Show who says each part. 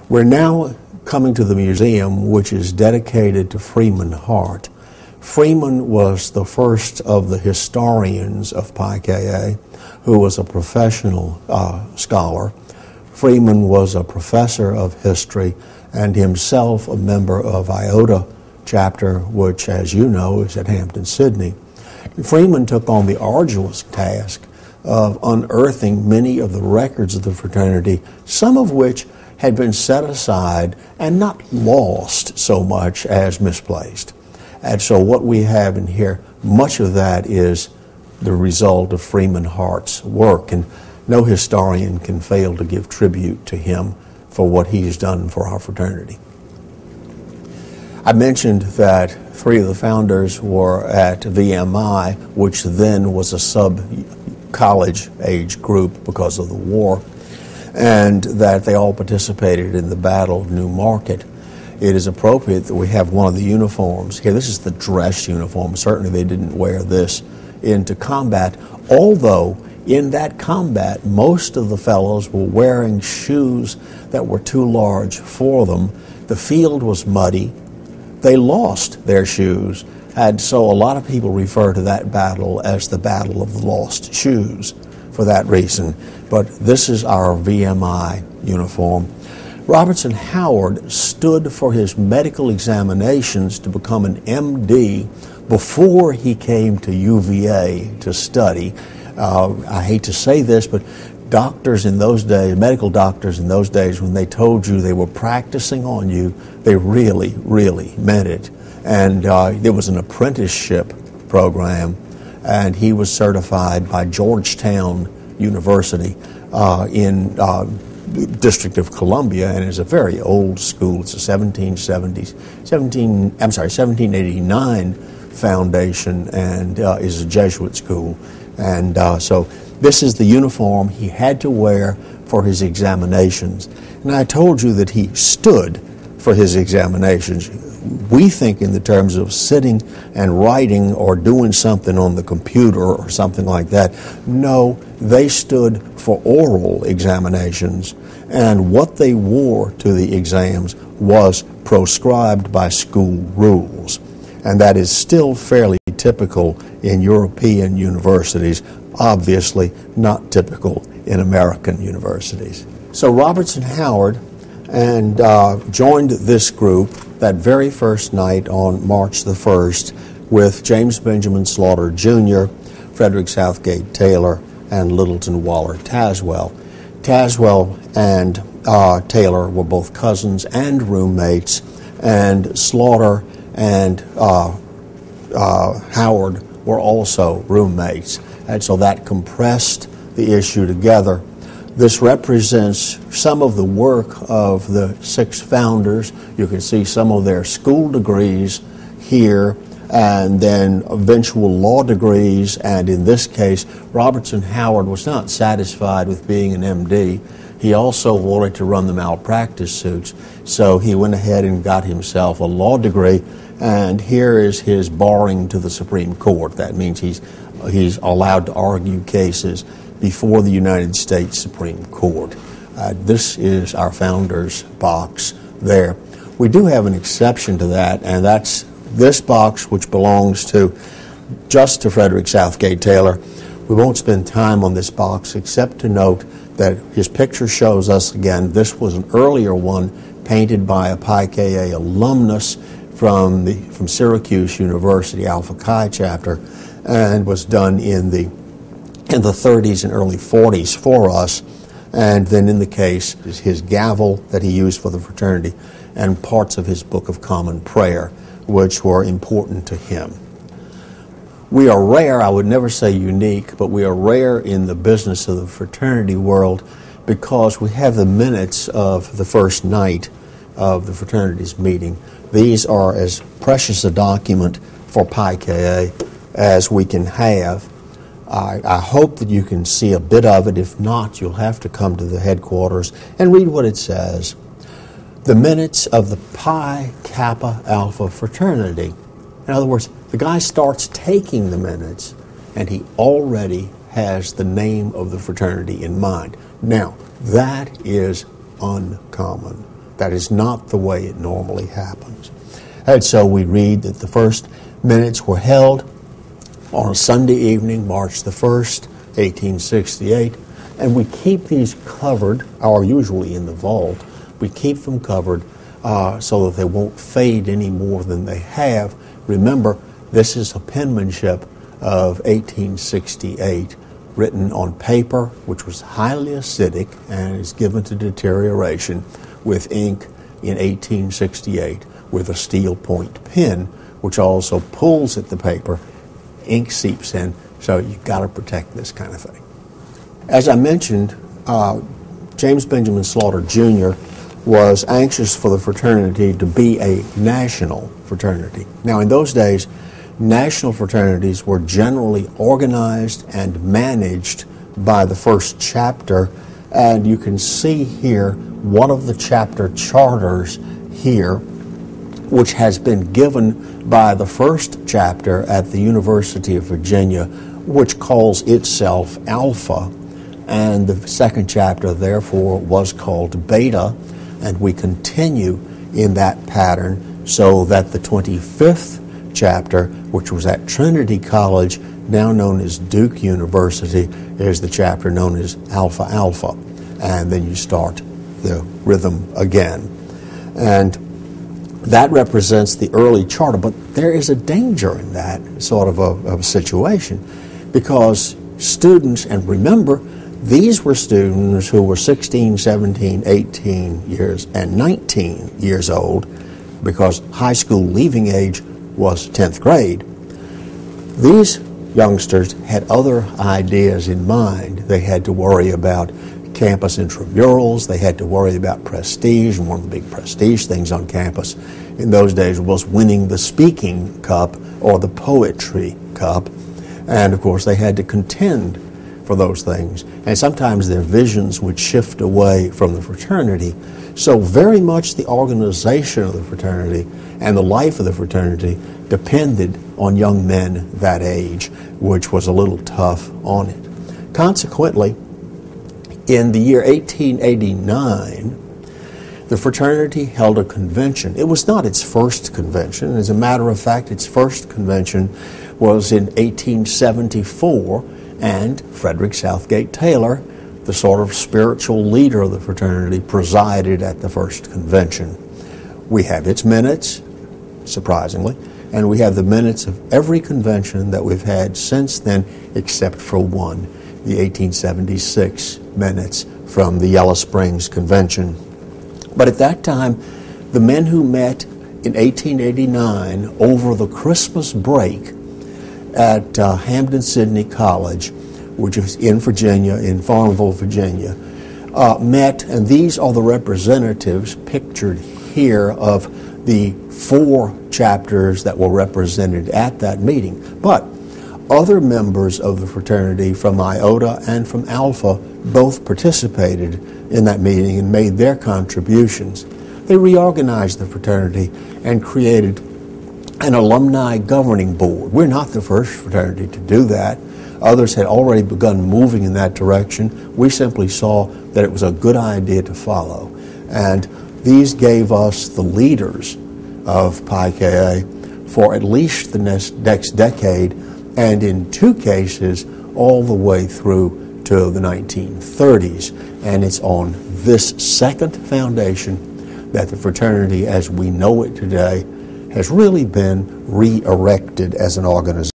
Speaker 1: We're now coming to the museum, which is dedicated to Freeman Hart. Freeman was the first of the historians of Pi Ka, who was a professional scholar. Freeman was a professor of history and himself a member of Iota chapter, which, as you know, is at Hampton-Sydney. Freeman took on the arduous task of unearthing many of the records of the fraternity, some of which had been set aside and not lost so much as misplaced. And so what we have in here, much of that is the result of Freeman Hart's work, and no historian can fail to give tribute to him for what he's done for our fraternity. I mentioned that 3 of the founders were at VMI, which then was a sub-college age group because of the war, and that they all participated in the Battle of New Market. It is appropriate that we have one of the uniforms here. This is the dress uniform. Certainly they didn't wear this into combat, although in that combat most of the fellows were wearing shoes that were too large for them. The field was muddy. They lost their shoes, and so a lot of people refer to that battle as the Battle of the Lost Shoes for that reason. But this is our VMI uniform. Robertson Howard stood for his medical examinations to become an MD before he came to UVA to study. I hate to say this, but doctors in those days, medical doctors in those days, when they told you they were practicing on you, they really, really meant it. And there was an apprenticeship program, and he was certified by Georgetown University in District of Columbia, and it's a very old school. It's a 1789 foundation, and is a Jesuit school. And so this is the uniform he had to wear for his examinations. And I told you that he stood for his examinations. We think in the terms of sitting and writing or doing something on the computer or something like that. No, they stood for oral examinations, and what they wore to the exams was proscribed by school rules. And that is still fairly typical in European universities, obviously not typical in American universities. So Robertson Howard and joined this group that very first night on March the 1st with James Benjamin Slaughter Jr., Frederick Southgate Taylor, and Littleton Waller Tazewell. Tazewell and Taylor were both cousins and roommates, and Slaughter and Howard were also roommates. And so that compressed the issue together. This represents some of the work of the 6 founders. You can see some of their school degrees here, and then eventual law degrees. And in this case, Robertson Howard was not satisfied with being an MD. He also wanted to run the malpractice suits, so he went ahead and got himself a law degree. And here is his barring to the Supreme Court. That means he's allowed to argue cases before the United States Supreme Court. This is our founder's box there. We do have an exception to that, and that's this box, which belongs just to Frederick Southgate Taylor. We won't spend time on this box except to note that his picture shows us again. This was an earlier one painted by a Pi Ka alumnus from Syracuse University Alpha Chi chapter, and was done in the 30s and early 40s for us. And then in the case is his gavel that he used for the fraternity and parts of his Book of Common Prayer, which were important to him. We are rare, I would never say unique, but we are rare in the business of the fraternity world because we have the minutes of the first night of the fraternity's meeting. These are as precious a document for Pi Ka as we can have. I hope that you can see a bit of it. If not, you'll have to come to the headquarters and read what it says. The minutes of the Pi Kappa Alpha fraternity. In other words, the guy starts taking the minutes and he already has the name of the fraternity in mind. Now, that is uncommon. That is not the way it normally happens. And so we read that the first minutes were held on a Sunday evening, March the 1st, 1868, and we keep these covered, or usually in the vault. We keep them covered so that they won't fade any more than they have. Remember, this is a penmanship of 1868, written on paper, which was highly acidic and is given to deterioration, with ink in 1868 with a steel point pen, which also pulls at the paper. Ink seeps in, so you've got to protect this kind of thing. As I mentioned, James Benjamin Slaughter Jr. was anxious for the fraternity to be a national fraternity. Now, in those days, national fraternities were generally organized and managed by the first chapter, and you can see here one of the chapter charters here, which has been given by the first chapter at the University of Virginia, which calls itself Alpha, and the second chapter, therefore, was called Beta, and we continue in that pattern so that the 25th chapter, which was at Trinity College, now known as Duke University, is the chapter known as Alpha Alpha, and then you start the rhythm again. And that represents the early charter, but there is a danger in that sort of a situation, because students, and remember, these were students who were 16, 17, 18 years, and 19 years old, because high school leaving age was 10th grade. These youngsters had other ideas in mind. They had to worry about campus intramurals. They had to worry about prestige, and one of the big prestige things on campus in those days was winning the speaking cup or the poetry cup. And of course, they had to contend for those things. And sometimes their visions would shift away from the fraternity. So very much the organization of the fraternity and the life of the fraternity depended on young men that age, which was a little tough on it. Consequently, in the year 1889, the fraternity held a convention. It was not its first convention. As a matter of fact, its first convention was in 1874, and Frederick Southgate Taylor, the sort of spiritual leader of the fraternity, presided at the first convention. We have its minutes, surprisingly, and we have the minutes of every convention that we've had since then, except for one, the 1876 minutes from the Yellow Springs Convention. But at that time, the men who met in 1889 over the Christmas break at Hampden-Sydney College, which is in Virginia, in Farmville, Virginia, met, and these are the representatives pictured here of the 4 chapters that were represented at that meeting. But other members of the fraternity from Iota and from Alpha both participated in that meeting and made their contributions. They reorganized the fraternity and created an alumni governing board. We're not the first fraternity to do that. Others had already begun moving in that direction. We simply saw that it was a good idea to follow. And these gave us the leaders of Pi Ka for at least the next decade, and in 2 cases, all the way through to the 1930s. And it's on this second foundation that the fraternity as we know it today has really been re-erected as an organization.